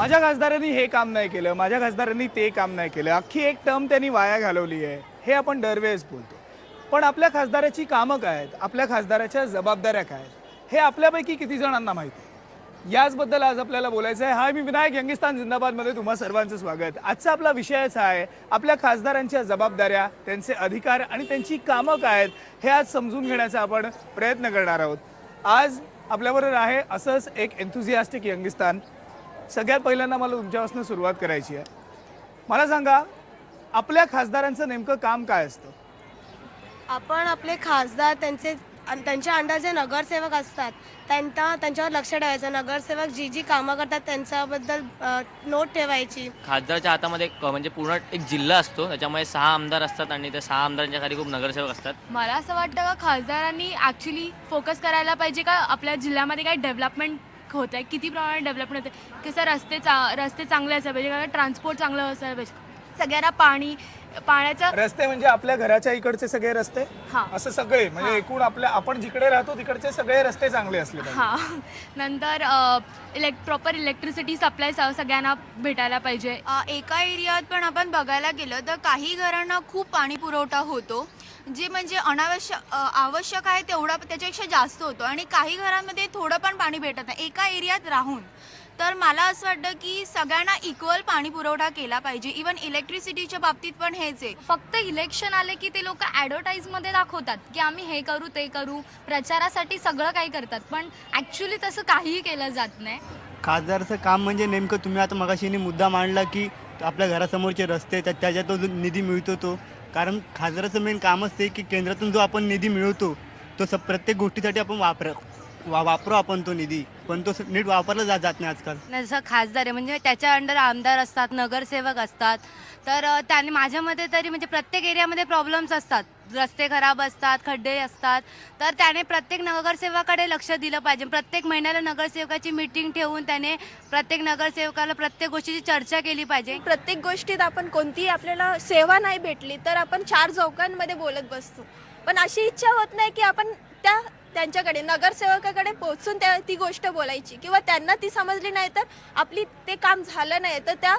माझ्या खासदारांनी हे काम नाही केलं, माझ्या खासदारांनी ते काम नाही केलं, अख्खी एक टर्म त्यांनी वाया घालवली आहे, हे आपण दरवेळेस बोलतो. पण आपल्या खासदाराची कामं काय आहेत, आपल्या खासदाराच्या जबाबदाऱ्या काय आहेत, हे आपल्यापैकी किती जणांना माहिती आहे? याचबद्दल आज आपल्याला बोलायचं आहे. हाय, मी विनायक, यंगिस्तान जिंदाबादमध्ये तुम्हा सर्वांचं स्वागत. आजचा आपला विषयच आहे आपल्या खासदारांच्या जबाबदाऱ्या, त्यांचे अधिकार आणि त्यांची कामं काय आहेत, हे आज समजून घेण्याचा आपण प्रयत्न करणार आहोत. आज आपल्याबरोबर आहे असंच एक एन्थुझियास्टिक यंगिस्तान. सगळ्यात पहिल्यांदा मला तुमच्यापासून सुरुवात करायची आहे. मला सांगा, आपल्या खासदारांचं नेमकं काम काय असतं? आपण आपले खासदार त्यांच्या अंडर जे नगरसेवक असतात त्यांच्यावर लक्ष ठेवायचं. नगरसेवक जी जी कामं करतात त्यांच्याबद्दल नोट ठेवायची. खासदाराच्या हातामध्ये म्हणजे पूर्ण एक जिल्हा असतो, त्याच्यामध्ये 6 आमदार असतात आणि त्या 6 आमदारांच्या खाली खूप नगरसेवक असतात. मला असं वाटतं का खासदारांनी ॲक्च्युली फोकस करायला पाहिजे का आपल्या जिल्ह्यामध्ये काही डेव्हलपमेंट होत आहे, किती प्रमाणात डेव्हलपमेंट होते, कसं रस्ते चांगले असायला पाहिजे, का ट्रान्सपोर्ट चांगलं असायला पाहिजे, सगळ्यांना पाण्याचं रस्ते म्हणजे आपल्या घराच्या इकडचे सगळे रस्ते, हां असं सगळे म्हणजे एकूण आपण जिकडे राहतो तिकडचे सगळे रस्ते चांगले असले पाहिजे. हां. नंतर प्रॉपर इलेक्ट्रिसिटी सप्लाय सगळ्यांना भेटायला पाहिजे. एका एरियात पण आपण बघायला गेलं तर काही घरांना खूप पाणी पुरवठा होतो, जे म्हणजे आवश्यक आहे तेवढा त्याच्यापेक्षा जास्त होतो, आणि काही घरांमध्ये थोडं पण पाणी भेटत नाही एका एरियात राहून. तर मला असं वाटतं की सगळ्यांना इक्वल पाणी पुरवठा केला पाहिजे. इवन इलेक्ट्रिसिटीच्या बाबतीत पण हेच आहे. फक्त इलेक्शन आले की ते लोक ॲडव्हर्टाईजमध्ये दाखवतात की आम्ही हे करू ते करू, प्रचारासाठी सगळं काही करतात, पण ॲक्च्युली तसं काहीही केलं जात नाही. खासदाराचं काम म्हणजे नेमकं तुम्ही आता मगाशी मुद्दा मांडला की आपल्या घरासमोरचे रस्ते त्याच्यातून जो निधी मिळतो तो, कारण खासदाराचं मेन कामच ते की केंद्रातून जो आपण निधी मिळवतो तो प्रत्येक गोष्टीसाठी आपण वापरू आपण तो निधी, पण तो नीट वापरला जात नाही आजकाल. जसं खासदार आहे म्हणजे त्याच्या अंडर आमदार असतात, नगरसेवक असतात, तर त्याने माझ्या मते तरी म्हणजे प्रत्येक एरियामध्ये प्रॉब्लेम्स असतात, रस्ते खराब असतात, खड्डे असतात, तर त्याने प्रत्येक नगरसेवकाकडे लक्ष दिलं पाहिजे. प्रत्येक महिन्याला नगरसेवकाची मीटिंग ठेवून त्याने प्रत्येक नगरसेवकाला प्रत्येक गोष्टीची चर्चा केली पाहिजे. प्रत्येक गोष्टीत आपण कोणतीही आपल्याला सेवा नाही भेटली तर आपण 4 चौकांमध्ये बोलत बसतो, पण अशी इच्छा होत नाही की आपण त्यांच्याकडे नगरसेवकाकडे पोहोचून ती गोष्ट बोलायची, किंवा त्यांना ती समजली नाही तर आपली ते काम झालं नाही तर त्या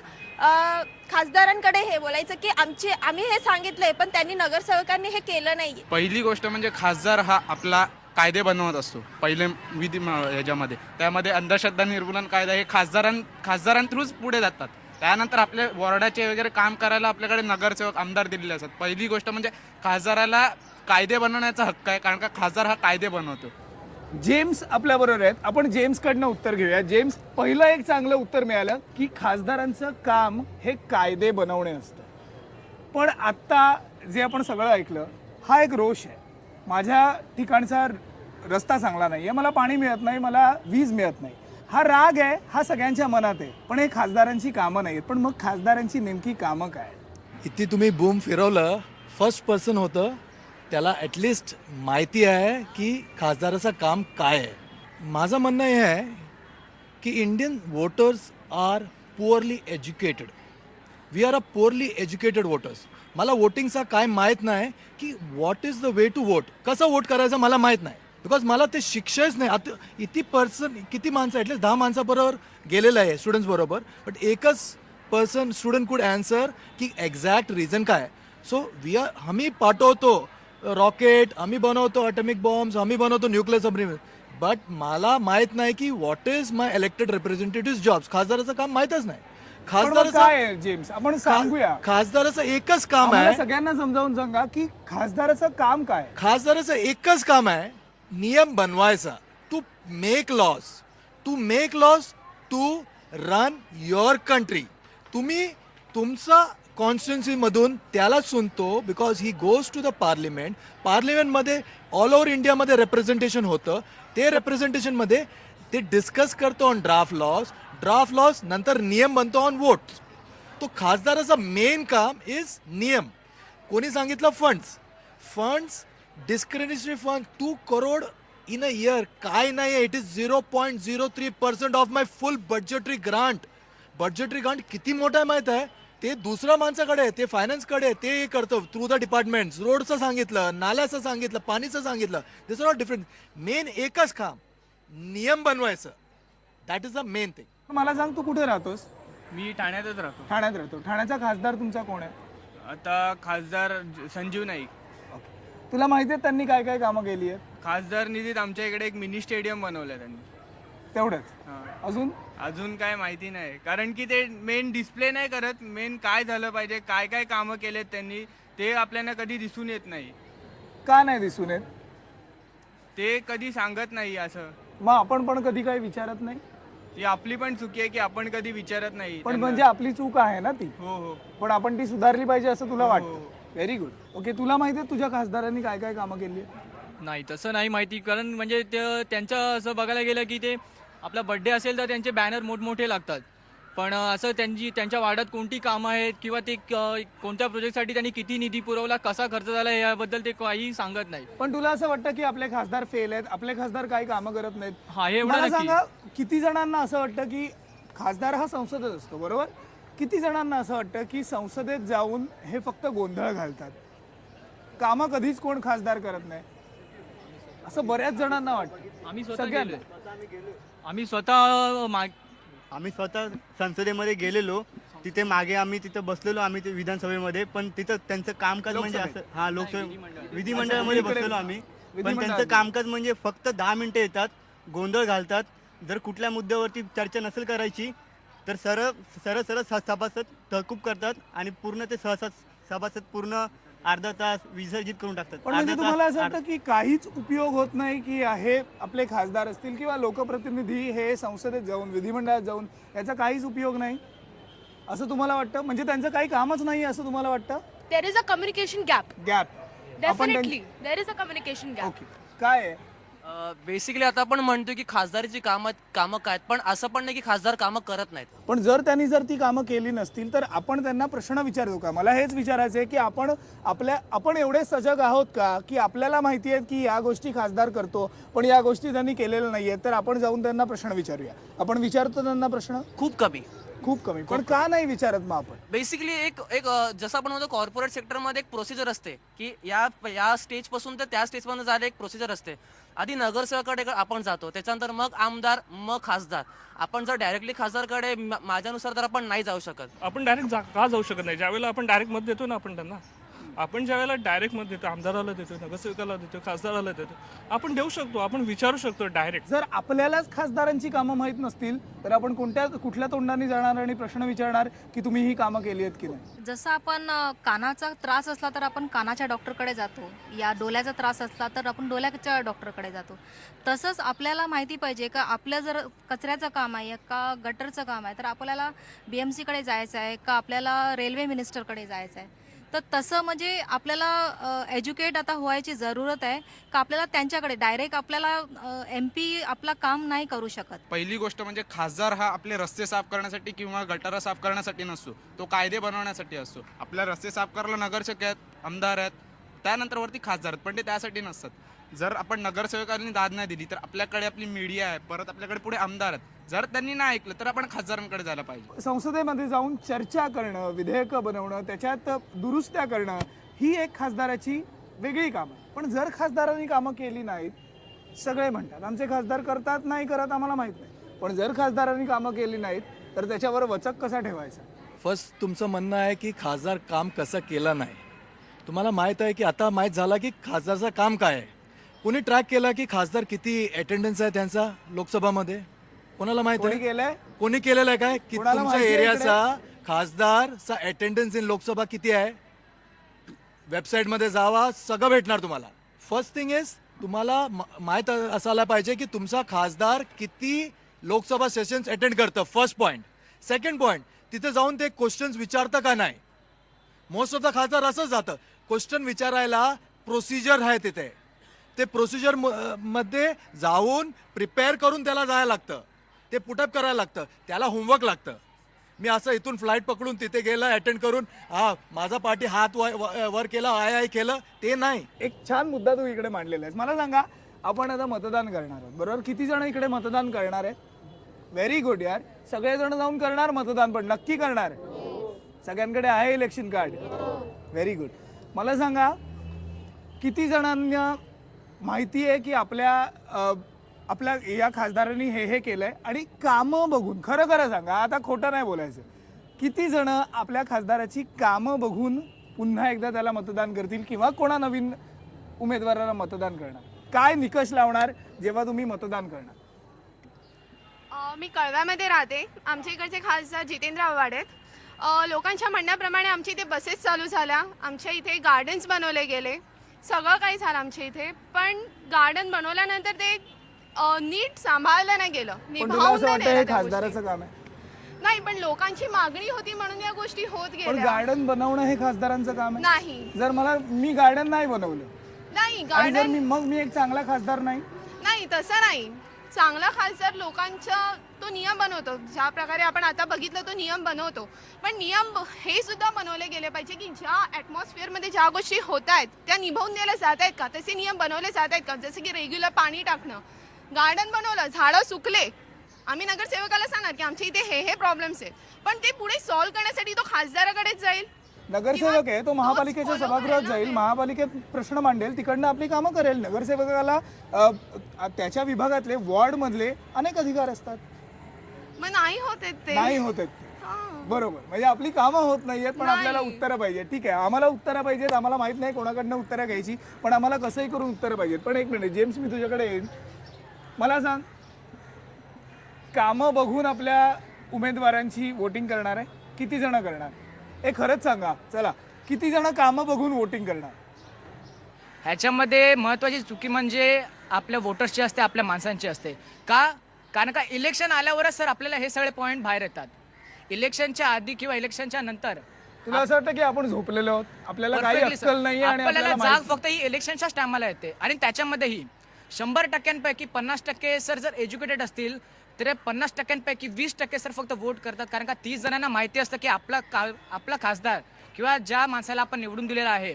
खासदारांकडे हे बोलायचं की आम्ही हे सांगितलंय पण त्यांनी नगरसेवकांनी हे केलं नाही. पहिली गोष्ट म्हणजे खासदार हा आपला कायदे बनवत असतो. पहिले विधी ह्याच्यामध्ये त्यामध्ये अंधश्रद्धा निर्मूलन कायदा हे खासदारांथ्रूच पुढे जातात. त्यानंतर आपल्या वॉर्डाचे वगैरे काम करायला आपल्याकडे नगरसेवक आमदार दिलेले असतात. पहिली गोष्ट म्हणजे खासदाराला कायदे बनवण्याचा हक्क आहे, कारण का खासदार हा कायदे बनवतो. जेम्स आपल्या बरोबर आहेत. आपण जेम्सकडनं उत्तर घेऊया. जेम्स, पहिलं एक चांगलं उत्तर मिळालं की खासदारांचं काम हे कायदे बनवणे असतं. पण आता जे आपण सगळं ऐकलं हा एक रोष आहे. माझ्या ठिकाणचा रस्ता चांगला नाही आहे, मला पाणी मिळत नाही, मला वीज मिळत नाही, हा राग आहे, हा सगळ्यांच्या मनात आहे. पण हे खासदारांची कामं नाही आहेत. पण मग खासदारांची नेमकी कामं काय? इथे तुम्ही बूम फिरवलं, फर्स्ट पर्सन होतं, त्याला ॲटलिस्ट माहिती आहे की खासदाराचं काम काय आहे. माझं म्हणणं हे आहे की Indian voters are poorly educated. We are a poorly educated voters. मला वोटिंगचा काय माहीत नाही की what is the way to vote, कसं वोट करायचं मला माहीत नाही, बिकॉज मला ते शिक्षाच नाही. आता किती माणसं ॲटलिस्ट 10 माणसाबरोबर गेलेलं आहे स्टुडंट्स बरोबर, बट एकच पर्सन स्टुडंट कुड ॲन्सर की एक्झॅक्ट रिझन काय. सो आम्ही पाठवतो रॉकेट, आम्ही बनवतो ॲटॉमिक बॉम्ब्स, आम्ही बनवतो न्यूक्लियर सबमरीन, बट मला माहित नाही की what is my elected representative jobs. खासदाराचं काम माहीतच नाही. काय जेम्स, आपण सांगूया. खासदाराचं एकच काम आहे, सगळ्यांना समजावून सांगा की खासदाराचं काम काय. खासदाराचं एकच काम आहे, नियम बनवायचा. To make laws to run your country. तुम्ही तुमचा कॉन्स्टिट्युन्सी मधून त्याला सुनतो, because he goes to the पार्लिमेंटमध्ये ऑल ओव्हर इंडियामध्ये रिप्रेझेंटेशन होतं. ते रिप्रेझेंटेशनमध्ये ते डिस्कस करतो ऑन ड्राफ्ट लॉज नंतर नियम बनतो ऑन वोट्स. तो खासदाराचा मेन काम इज नियम. कोणी सांगितलं funds discriminatory fund 2 crore in a year, काय नाही आहे. It is 0.03% of my full budgetary grant. किती मोठा आहे माहीत आहे? ते दुसऱ्या माणसाकडे आहे, ते फायनान्सकडे, ते करतं थ्रू द डिपार्टमेंट्स. रोडचं सांगितलं, नाल्याचं सांगितलं, पाणीचं सांगितलं. दिस आर नॉट डिफरंट. मेन एकच काम नियम बनवायचं. That is the main thing. मला सांग, तू कुठे राहतोस? मी ठाण्यातच राहतो. ठाण्यात राहतो. ठाण्याचा खासदार तुमचा कोण आहे? आता खासदार संजीव नाईक. तुला माहिती आहे त्यांनी काय काय कामं केली आहेत? खासदार निधीत आमच्या इकडे एक मिनी स्टेडियम बनवलं त्यांनी. तेवढंच. हां. अजून अजून काय माहिती नाही, कारण की ते मेन डिस्प्ले नाही करत. मेन काय झालं पाहिजे, काय काय कामं केलेत त्यांनी, ते आपल्याला कधी दिसून येत नाही. का नाही दिसून येत? ते कधी सांगत नाही असं. मग आपण पण कधी काही विचारत नाही? ही आपली पण चुकी आहे की आपण कधी विचारत नाही पण त्यांना. म्हणजे आपली चूक आहे ना ती. हो हो पण आपण ती सुधारली पाहिजे असं तुला हो, वाटतं? हो. Very good. ओके, तुला माहिती आहे तुझ्या खासदारांनी काय काय कामं केली आहेत? नाही तसं नाही माहिती, कारण म्हणजे ते त्यांचं असं बघायला गेलं की ते आपला बड्डे असेल तर त्यांचे बॅनर मोठमोठे लागतात, पण असं त्यांच्या वार्डात कोणती कामं आहेत किंवा ते कोणत्या प्रोजेक्टसाठी त्यांनी किती निधी पुरवला, कसा खर्च झाला याबद्दल ते काही सांगत नाही. पण तुला असं वाटतं की आपले खासदार फेल आहेत, आपले खासदार काही कामं करत नाहीत? हा, हे एवढं मला नक्की. सांगा, किती जणांना असं वाटतं की खासदार हा संसदेत असतो, बरोबर? किती जणांना असं वाटतं की संसदेत जाऊन हे फक्त गोंधळ घालतात, कामं कधीच कोण खासदार करत नाही, असं बऱ्याच जणांना वाटतं? आम्ही स्वतः सगळ्यांना. गेलो, आम्ही स्वतः संसदेमध्ये गेलेलो, तिथे मागे आम्ही तिथं बसलेलो, आम्ही ते विधानसभेमध्ये, पण तिथं त्यांचं कामकाज म्हणजे असं, हा लोकसभे विधिमंडळामध्ये अच्छा, बसलेलो आम्ही, पण विधिमंडळात. त्यांचं कामकाज म्हणजे फक्त 10 मिनिटं येतात, गोंधळ घालतात. जर कुठल्या मुद्द्यावरती चर्चा नसेल करायची तर सरळ सरळ सभासद तहकूब करतात आणि पूर्ण ते सभासद पूर्ण अर्धा तास विसर्जित करून टाकतात. पण म्हणजे अर्धा तुम्हाला तास- असं वाटतं की काहीच उपयोग होत नाही की हे आपले खासदार असतील किंवा लोकप्रतिनिधी हे संसदेत जाऊन, विधिमंडळात जाऊन, याचा काहीच उपयोग नाही असं तुम्हाला वाटतं? म्हणजे त्यांचं काही कामच नाही असं तुम्हाला वाटतं? There is a communication gap. Gap. Definitely there is a communication gap. Okay, काय आहे? बेसिकली आता आपण म्हणतो की खासदारीची कामं काय, पण असं पण नाही की खासदार कामं करत नाहीत. पण जर त्यांनी ती कामं केली नसतील तर आपण त्यांना प्रश्न विचारतो का? मला हेच विचारायचं आहे की आपण एवढे सजग आहोत का की आपल्याला माहिती आहे की या गोष्टी खासदार करतो पण या गोष्टी त्यांनी केलेल्या नाहीयेत, तर आपण जाऊन त्यांना प्रश्न विचारूया. आपण विचारतो त्यांना प्रश्न? खूप कमी. पण का नाही विचारत मग आपण? बेसिकली एक जसं आपण म्हणतो कॉर्पोरेट सेक्टरमध्ये एक प्रोसिजर असते की या स्टेजपासून तर त्या स्टेजपर्यंत जायला एक प्रोसिजर असते. आधी नगरसेवकाकडे आपण जातो, त्याच्यानंतर मग आमदार, मग खासदार. आपण जर डायरेक्टली खासदारकडे माझ्यानुसार तर आपण नाही जाऊ शकत. आपण डायरेक्ट का जाऊ शकत नाही? ज्यावेळेला आपण डायरेक्ट मत देतो ना आपण त्यांना, आपण ज्यावेळेला डायरेक्ट मत देतो, आमदाराला देतो, नगरसेवकाला देतो, खासदाराला देतो, आपण देऊ शकतो, आपण विचारू शकतो डायरेक्ट. जर आपल्यालाच खासदारांची कामं माहीत नसतील तर आपण कुठल्या तोंडाने जाणार आणि प्रश्न विचारणार की तुम्ही ही कामं केली आहेत की नाही? जसं आपण कानाचा त्रास असला तर आपण कानाच्या डॉक्टरकडे जातो, या डोळ्याचा त्रास असला तर आपण डोळ्याच्या डॉक्टरकडे जातो. तसंच आपल्याला माहिती पाहिजे का आपलं जर कचऱ्याचं काम आहे का गटरचं काम आहे तर आपल्याला BMCकडे जायचं आहे का आपल्याला रेल्वे मिनिस्टरकडे जायचं आहे. तर तसं म्हणजे आपल्याला एज्युकेट आता व्हायची जरूरत आहे का आपल्याला त्यांच्याकडे डायरेक्ट आपल्याला MP आपला काम नाही करू शकत. पहिली गोष्ट म्हणजे खासदार हा आपले रस्ते साफ करण्यासाठी किंवा गटारा साफ करण्यासाठी नसतो, तो कायदे बनवण्यासाठी असतो. आपल्या रस्ते साफ करायला नगरसेवक आहेत, आमदार आहेत, त्यानंतर वरती खासदार आहेत, पण ते त्यासाठी नसतात. जर आपण नगरसेवकांनी दाद नाही दिली तर आपल्याकडे आपली मीडिया आहे, परत आपल्याकडे पुढे आमदार आहेत. जर त्यांनी नाही ऐकलं तर आपण खासदारांकडे जायला पाहिजे. संसदेमध्ये जाऊन चर्चा करणं, विधेयकं बनवणं, त्याच्यात दुरुस्त्या करणं ही एक खासदाराची वेगळी कामं. पण जर खासदारांनी कामं केली नाहीत, सगळे म्हणतात आमचे खासदार करतात नाही करत आम्हाला माहीत नाही, पण जर खासदारांनी कामं केली नाहीत तर त्याच्यावर वचक कसा ठेवायचा? फर्स्ट तुमचं म्हणणं आहे की खासदार काम कसं केलं नाही. तुम्हाला माहीत आहे की आता माहीत झालं की खासदारचं काम काय आहे. कोणी ट्रॅक केला की खासदार किती अटेंडन्स आहे त्यांचा लोकसभामध्ये? कोणाला माहित कोणी आहे? केलंय? कोणी केलेलं आहे काय की कोणाला तुमच्या माहिती आहे एरियाचा खासदारचा अटेंडन्स इन लोकसभा किती आहे? वेबसाईटमध्ये जावा, सगळं भेटणार तुम्हाला. फर्स्ट थिंग इज तुम्हाला माहीत असायला पाहिजे की तुमचा खासदार किती लोकसभा सेशन्स अटेंड करतं. First point. सेकंड पॉईंट, तिथे जाऊन ते क्वेश्चन्स विचारतं का नाही? मोस्ट ऑफ द खासदार असंच जातं. क्वेश्चन विचारायला प्रोसिजर आहे तिथे, ते प्रोसिजर मध्ये जाऊन प्रिपेअर करून त्याला जायला लागतं, ते पुटअप करायला लागतं, त्याला होमवर्क लागतं. मी असं इथून फ्लाईट पकडून तिथे गेलं, अटेंड करून माझा पार्टी हात वर केला, आय केलं, ते नाही. एक छान मुद्दा तू इकडे मांडलेला आहेस. मला सांगा, आपण आता मतदान करणार आहोत, बरोबर? किती जण इकडे मतदान करणार आहेत? व्हेरी गुड यार, सगळेजण जाऊन करणार मतदान, पण नक्की करणार? सगळ्यांकडे आहे इलेक्शन कार्ड? Very good. मला सांगा, किती जणांना माहिती आहे की आपल्या आपल्या या खासदारांनी हे केलंय आणि कामं बघून खरं खरं सांगा, आता खोटं नाही बोलायचं, किती जण आपल्या खासदाराची कामं बघून पुन्हा एकदा त्याला मतदान करतील किंवा कोणा नवीन उमेदवाराला मतदान करणार? काय निकष लावणार जेव्हा तुम्ही मतदान करणार? मी कळव्यामध्ये राहते. आमच्या इकडचे खासदार जितेंद्र आव्हाड आहेत. लोकांच्या म्हणण्याप्रमाणे आमच्या इथे बसेस चालू झाल्या, आमच्या इथे गार्डन्स बनवले गेले, सगळं काही झालं आमच्या इथे. पण गार्डन बनवल्यानंतर ते नीट सांभाळलं नाही गेलं, पण तुला निभावून असं नाही वाटतं हे नेलं त्या खासदाराचं गोष्टी. काम आहे? नाही, पण लोकांची मागणी होती म्हणून या गोष्टी होत पण गेल्या. गार्डन बनवणं हे खासदारांचं काम आहे? नाही जर मी गार्डन नाही बनवलं नाही आणि जर गार्डन मी एक चांगला खासदार नाही? नाही, तसं नाही. चांगला खासदार लोकांचा तो नियम बनवतो, ज्या प्रकारे आपण आता बघितलं तो नियम बनवतो. पण नियम हे सुद्धा बनवले गेले पाहिजे की ज्या ॲटमॉस्फिअरमध्ये ज्या गोष्टी होत आहेत त्या निभावून दिल्या जात आहेत का, तसे नियम बनवले जात आहेत का. जसं की रेग्युलर पाणी टाकणं, गार्डन बनवलं, झाडं सुकले, आम्ही नगरसेवकाला सांगणार की आमच्या इथे हे प्रॉब्लेम्स आहेत, पण ते पुढे सॉल्व्ह करण्यासाठी तो खासदाराकडेच जाईल. नगरसेवक आहे तो महापालिकेच्या follow सभागृहात करेल ना जाईल, ते. महापालिकेत प्रश्न मांडेल, तिकडनं आपली कामं करेल. नगरसेवकाला त्याच्या विभागातले वॉर्ड मधले अनेक अधिकार असतात. मग नाही होत आहेत ते. नाही होत आहेत. हां. बरोबर, म्हणजे आपली कामं होत नाहीयेत पण नाही. आपल्याला उत्तरं पाहिजेत. ठीक आहे, आम्हाला उत्तरं पाहिजेत, आम्हाला माहित नाही कोणाकडनं उत्तरं घ्यायची, पण आम्हाला कसंही करून उत्तरं पाहिजेत. पण एक मिनिट जेम्स, मी तुझ्याकडे येईन. मला सांग, कामं बघून आपल्या उमेदवारांची वोटिंग करणार आहे? किती जण करणार? हे खरंच सांगा, चला, किती जण कामं बघून वोटिंग करणार? ह्याच्यामध्ये महत्त्वाची चुकी म्हणजे आपल्या वोटर्सची असते, आपल्या माणसांची असते. का? कारण का इलेक्शन आल्यावरच सर आपल्याला हे सगळे पॉईंट बाहेर येतात. इलेक्शनच्या आधी किंवा इलेक्शनच्या नंतर तुला असं वाटतं की आपण झोपलेलो आहोत, आपल्याला काही Perfectly, sir. अक्कल नाहीये आणि आपल्याला आपल्याला जाग माहित- फक्त ही इलेक्शनच्याच टायमाला येते. आणि त्याच्यामध्येही 100%पैकी 50% सर जर एज्युकेटेड असतील तर 50%पैकी 20% सर फक्त वोट करतात. कारण का 30 जणांना माहिती असतं की आपला खासदार किंवा ज्या माणसाला आपण निवडून दिलेला आहे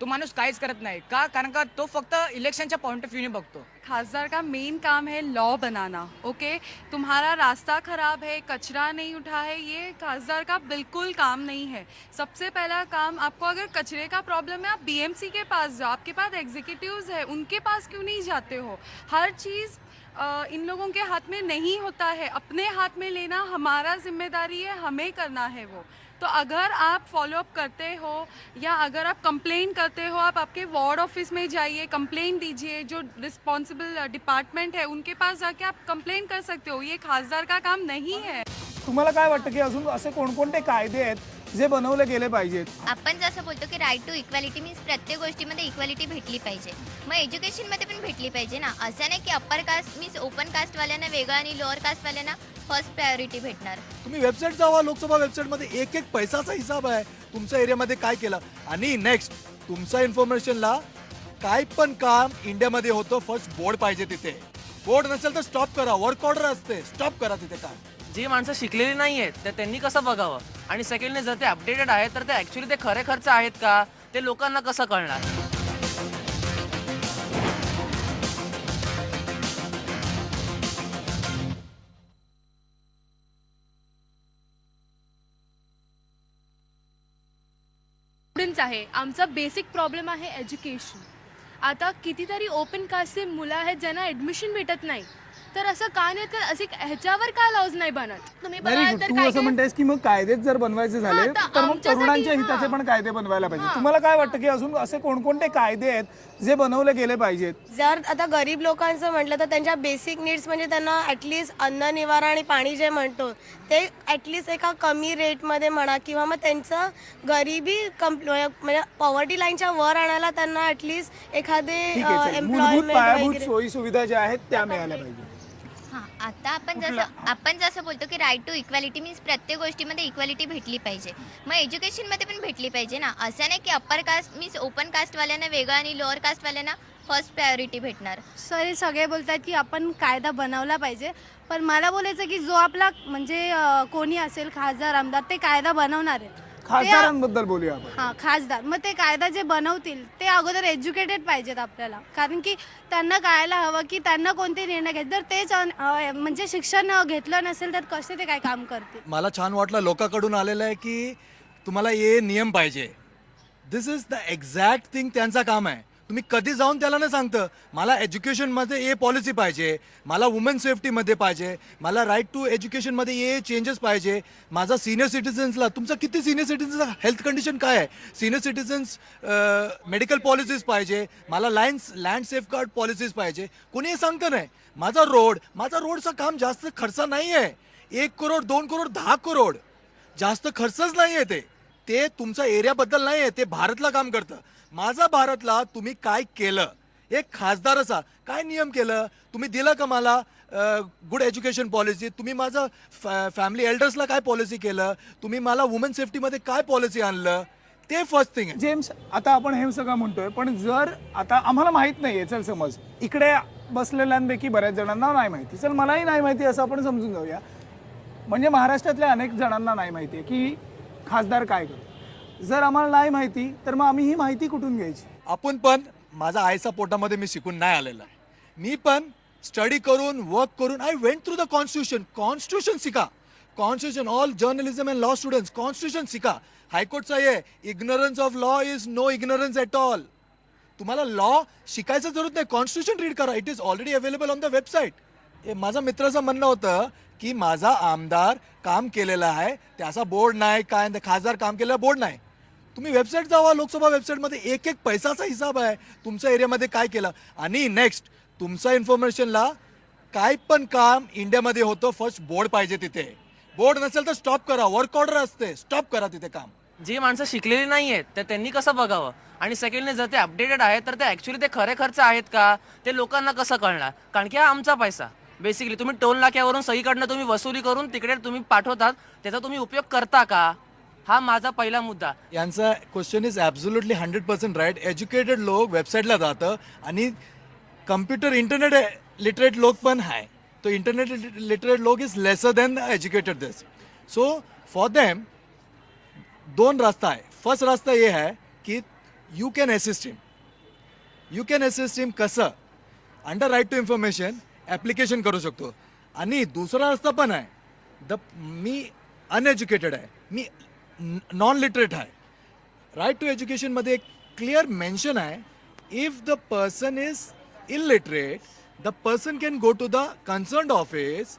तो माणूस काहीच करत नाही. का? कारण का तो फक्त इलेक्शनच्या पॉइंट ऑफ व्ह्यूने बघतो. खासदार का मेन काम है लॉ बनाना. ओके, तुम्हारा रास्ता खराब है, कचरा नहीं उठा है, ये खासदार का बिल्कुल काम नहीं है. सबसे पहला काम, आपको अगर कचरे का प्रॉब्लम है आप बीएमसी के पास जाओ, आपके पास एग्जीक्यूटिव्स है, उनके पास क्यों नहीं जाते हो. हर चीज़ इन लोगों के हाथ में नहीं होता है, अपने हाथ में लेना हमारा जिम्मेदारी है, हमें करना है वो. तो अगर आप फॉलोअप करते हो या अगर आप कंप्लेन करते हो, आप आपके वार्ड ऑफिस में जाइए, कंप्लेन दीजिए, जो रिस्पॉन्सिबल डिपार्टमेंट है उनके पास जाके आप कंप्लेन कर सकते हो. ये खासदार का काम नहीं है. तुम्हाला काय वाटतं की अजून असे कोणकोणते कायदे आहेत जे बनवले गेले पाहिजेत? आपण जसं बोलतो की राईट टू इक्वॅलिटी मीन्स प्रत्येक गोष्टीमध्ये इक्वॅलिटी भेटली पाहिजे. मग एज्युकेशनमध्ये पण भेटली पाहिजे ना. असं नाही की अप्पर कास्ट मीन्स ओपन कास्टवाल्यांना वेगळं आणि लोअर कास्टवाल्यांना फर्स्ट प्रायोरिटी भेटणार. तुम्ही वेबसाईट जावा, लोकसभा वेबसाईटमध्ये एक एक पैसाचा हिसाब आहे तुमच्या एरियामध्ये काय केलं. आणि नेक्स्ट तुमच्या इन्फॉर्मेशनला काय पण काम इंडियामध्ये होतं, फर्स्ट बोर्ड पाहिजे तिथे. बोर्ड नसेल तर स्टॉप करा, वर्क ऑर्डर असते, स्टॉप करा तिथे काम. जी माणसं शिकलेली नाही आहेत तर त्यांनी कसं बघावं, आणि सेकंडली जर ते अपडेटेड आहेत तर ते ॲक्च्युली ते खरे खर्च आहेत का ते लोकांना कसं कळणार. स्टुडंट्स आहे, आमचा बेसिक प्रॉब्लेम आहे एज्युकेशन. आता कितीतरी ओपन कास्टचे मुलं आहेत ज्यांना ॲडमिशन भेटत नाही, तर असं का नाही, तर असे ह्याच्यावर का लॉज नाही बनत. तुम्ही व्हेरी बघाल गुड. तर तू काय असं म्हणतेस की मग कायदेच जर बनवायचे झाले हां, तर मग आमच्यासाठी तरुणांच्या हां. हिताचे पण कायदे बनवायला पाहिजे. हां. तुम्हाला काय वाटतं की अजून असे कोणकोणते कायदे आहेत जे बनवले गेले पाहिजेत? जर आता गरीब लोकांचं म्हटलं तर त्यांच्या बेसिक नीड्स म्हणजे त्यांना ॲटलिस्ट अन्न, निवारा आणि पाणी जे म्हणतो ते ॲटलिस्ट एका कमी रेटमध्ये म्हणा, किंवा मग त्यांचं गरिबी म्हणजे पॉवर्टी लाईनच्या वर आणायला त्यांना ॲटलिस्ट एखादे ठीक आहे, चल. मूलभूत एम्प्लॉयमेंट पायाभूत वगैरे. सोयी सुविधा ज्या आहेत त्या मिळाल्या पाहिजे. हां, आता आपण जसं बोलतो की राईट टू इक्वॅलिटी मीन्स प्रत्येक गोष्टीमध्ये इक्वॅलिटी भेटली पाहिजे. मग एज्युकेशनमध्ये पण भेटली पाहिजे ना. असं नाही की अप्पर कास्ट मीन्स ओपन कास्टवाल्यांना वेगळं आणि लोअर कास्टवाल्यांना फर्स्ट प्रायोरिटी भेटणार. सर हे सगळे बोलतात की आपण कायदा बनवला पाहिजे, पण मला बोलायचं की जो आपला म्हणजे कोणी असेल खासदार आमदार ते कायदा बनवणार आहे. खासदारांबद्दल बोलूया आपण. हां, खासदार मग ते कायदा जे बनवतील ते अगोदर एज्युकेटेड पाहिजेत आपल्याला. कारण की त्यांना कळायला हवं की त्यांना कोणते निर्णय घ्यायचे. जर तेच म्हणजे शिक्षण घेतलं नसेल तर कसे ते काय काम करतील. मला छान वाटलं लोकांकडून आलेलं आहे की तुम्हाला हे नियम पाहिजे. दिस इज द एक्झॅक्ट थिंग त्यांचं काम आहे. तुम्ही कधी जाऊन त्याला नाही सांगतं मला एज्युकेशनमध्ये ए पॉलिसी पाहिजे, मला वुमेन सेफ्टीमध्ये पाहिजे, मला राईट टू एज्युकेशनमध्ये ए चेंजेस पाहिजे, माझा सिनियर सिटीजन्सला, तुमचा किती सिनियर सिटीजन्सचा हेल्थ कंडिशन काय आहे, सिनियर सिटीजन्स मेडिकल पॉलिसीज पाहिजे, मला लँड सेफगार्ड पॉलिसीज पाहिजे. कोणी हे सांगतं नाही. माझा रोडचं काम जास्त खर्च नाही आहे. 1 करोड 2 करोड 10 करोड जास्त खर्चच नाही आहे. ते तुमच्या एरियाबद्दल नाही आहे, ते भारतला काम करतं. माझा भारतला तुम्ही काय केलं, एक खासदाराचा काय नियम केलं, तुम्ही दिलं का मला गुड एज्युकेशन पॉलिसी, तुम्ही माझं फॅमिली एल्डर्सला काय पॉलिसी केलं, तुम्ही मला वुमेन सेफ्टीमध्ये काय पॉलिसी आणलं, ते फर्स्ट थिंग आहे. जेम्स, आता आपण हे सगळं म्हणतोय, पण जर आता आम्हाला माहित नाहीये, चल समज इकडे बसलेल्यांपैकी बऱ्याच जणांना नाही माहिती, चल मलाही नाही माहिती असं आपण समजून जाऊया, म्हणजे महाराष्ट्रातल्या अनेक जणांना नाही माहिती आहे की खासदार काय करतो. जर आम्हाला नाही माहिती तर मग आम्ही ही माहिती कुठून घ्यायची? आपण पण माझा आईचा पोटामध्ये मी शिकून नाही आलेला आहे. मी पण स्टडी करून वर्क करून I went through the constitution शिका. Constitution, all journalism and law students constitution शिका. हायकोर्टचा आहे ignorance of law is no ignorance at all. तुम्हाला लॉ शिकायचं जरूरत नाही, कॉन्स्टिट्यूशन रीड करा. It is already available on the website. माझा मित्राचं म्हणणं होतं की माझा आमदार काम केलेला आहे, त्याचा बोर्ड नाही, काय खासदार काम केलेला बोर्ड नाही. तुम्ही वेबसाईट जावा, लोकसभा वेबसाईटमध्ये एक एक पैसाचा हिसाब आहे तुमच्या एरियामध्ये काय केलं. आणि नेक्स्ट तुमच्या इन्फॉर्मेशनला काय पण काम इंडियामध्ये होतं, फर्स्ट बोर्ड पाहिजे तिथे. बोर्ड नसेल तर स्टॉप करा, वर्क ऑर्डर असते, स्टॉप करा तिथे काम. जी माणसं शिकलेली नाही आहेत तर त्यांनी कसं बघावं, आणि सेकंडली जर ते अपडेटेड आहेत तर ते ॲक्च्युली ते खरे खर्च आहेत का ते लोकांना कसं कळणार, कारण की हा आमचा पैसा बेसिकली तुम्ही टोल नाक्यावरून सगळीकडनं तुम्ही वसुली करून तिकडे तुम्ही पाठवतात, त्याचा तुम्ही उपयोग करता का, हा माझा पहिला मुद्दा. यांचा question is absolutely 100% right. Educated लोक वेबसाईटला जातं आणि कम्प्युटर इंटरनेट लिटरेट लोक पण आहे. तो इंटरनेट लिटरेट लोक is lesser than educated this. So for them 2 रस्ता आहे. फर्स्ट रस्ता हे आहे की यू कॅन असिस्ट हिम कसं, under right to information application करू शकतो. आणि दुसरा रस्ता पण आहे, मी अनएज्युकेटेड आहे, मी नॉन लिटरेट आहे. राईट टू एज्युकेशनमध्ये एक क्लिअर मेन्शन आहे, if the person is illiterate the person can go to the concerned office,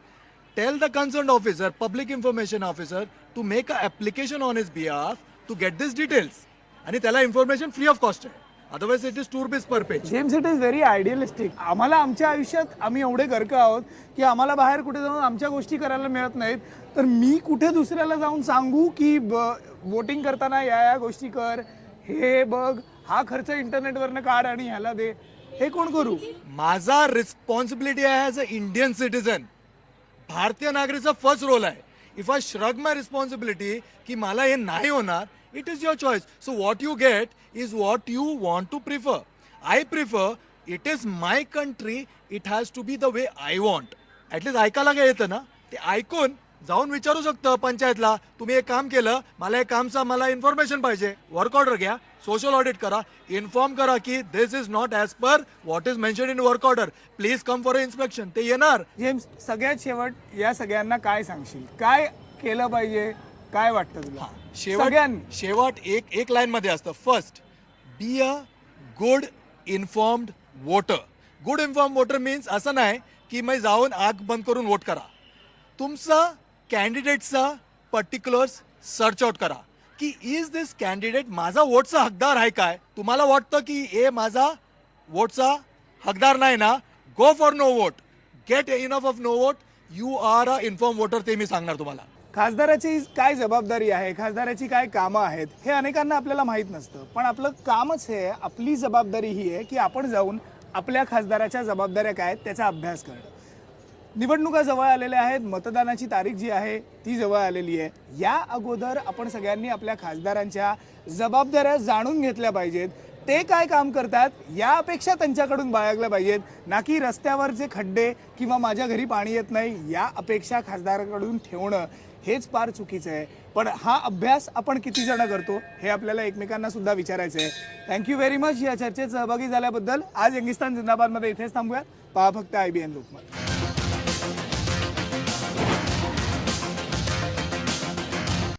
tell the concerned officer, public information officer to make a application on his behalf to get this details. आणि त्याला information free of cost आहे. Otherwise it is 2 rupees per page. James, it is very idealistic. आम्हाला आमच्या आयुष्यात आम्ही एवढे गर्क आहोत की आम्हाला बाहेर कुठे जाऊन आमच्या गोष्टी करायला मिळत नाहीत, तर मी कुठे दुसऱ्याला जाऊन सांगू की वोटिंग करताना या गोष्टी कर, हे बघ, हा खर्च इंटरनेटवरनं काढ आणि ह्याला दे, हे कोण करू? माझा रिस्पॉन्सिबिलिटी आहे ॲज अ इंडियन सिटीजन. भारतीय नागरिकचा फर्स्ट रोल आहे. If I shrug my responsibility की मला हे नाही होणार, it is your choice. So what you get is what you want to prefer. I prefer, it is my country, it has to be the way I want. At least ऐकायला काय येतं ना, ते ऐकून जाऊन विचारू शकतं पंचायतला, तुम्ही एक काम केलं, मला एक कामचा मला इन्फॉर्मेशन पाहिजे, वर्क ऑर्डर घ्या, सोशल ऑडिट करा, इन्फॉर्म करा की this is not as per what is mention in work order, please come for a inspection. ते येणार. जेम्स, सगळ्यात शेवट या सगळ्यांना काय सांगशील, काय केलं पाहिजे, काय वाटतं तुला? शेवट एक लाईन मध्ये असतं. First, be a good informed voter. Good inform voter means असं नाही की मी जाऊन आग बंद करून वोट करा. तुमचा कॅन्डिडेटचा पर्टिक्युलर्स सर्च आउट करा की इज दिस कॅन्डिडेट माझा वोटचा हकदार आहे काय. तुम्हाला वाटतं की हे माझा वोटचा हकदार नाही ना, go for no vote, get enough of no vote, you are a inform voter. ते मी सांगणार तुम्हाला. खासदाराची काय जबाबदारी आहे, खासदाराची काय कामं आहेत, हे अनेकांना आपल्याला माहीत नसतं. पण आपलं कामच हे, आपली जबाबदारी ही आहे की आपण जाऊन आपल्या खासदाराच्या जबाबदाऱ्या काय आहेत त्याचा अभ्यास करणं. निवडणुका जवळ आलेल्या आहेत, मतदानाची तारीख जी आहे ती जवळ आलेली आहे. या अगोदर आपण सगळ्यांनी आपल्या खासदारांच्या जबाबदाऱ्या जाणून घेतल्या पाहिजेत. ते काय काम करतात या अपेक्षा त्यांच्याकडून बाळगल्या पाहिजेत, ना की रस्त्यावरचे खड्डे किंवा माझ्या घरी पाणी येत नाही या अपेक्षा खासदाराकडून ठेवणं हेच फार चुकीचं आहे. पण हा अभ्यास आपण किती जण करतो हे आपल्याला एकमेकांना सुद्धा विचारायचं आहे. थँक्यू व्हेरी मच या चर्चेत सहभागी झाल्याबद्दल. आज यंगिस्तान जिंदाबादमध्ये इथेच थांबूयात. पहा फक्त IBN लोकमत.